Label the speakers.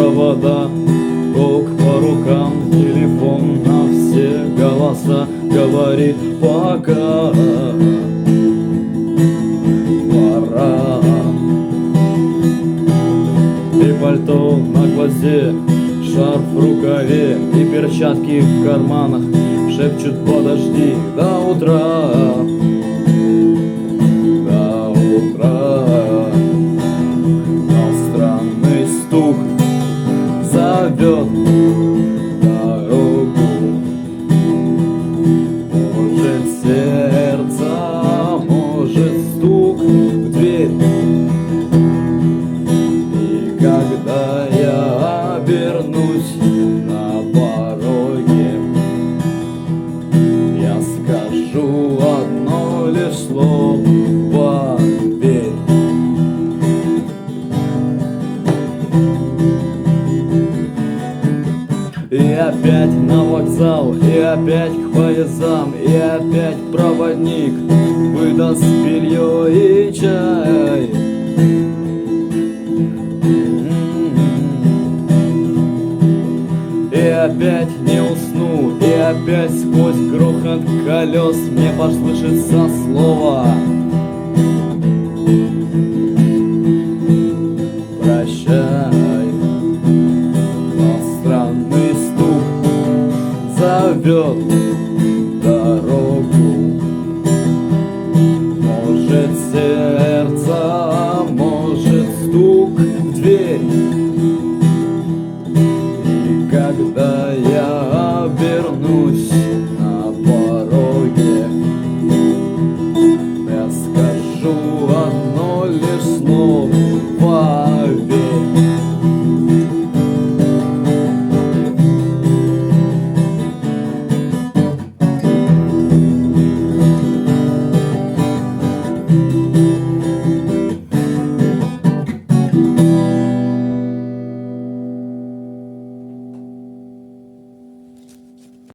Speaker 1: провода, ток по рукам, телефон на все голоса говорит пока. Пора. И пальто на гвозде, шарф в рукаве и перчатки в карманах шепчут: подожди до утра. До утра. Но странный стук зовет дорогу. Может сердце, может стук в дверь. И когда я обернусь на пороге, я скажу одно лишь слово: верь. И опять на вокзал, и опять к поездам, и опять проводник выдаст белье и чай. И опять не усну, и опять сквозь грохот колес мне послышится слово: прощай. Но странный стук зовет дорогу. Может сердце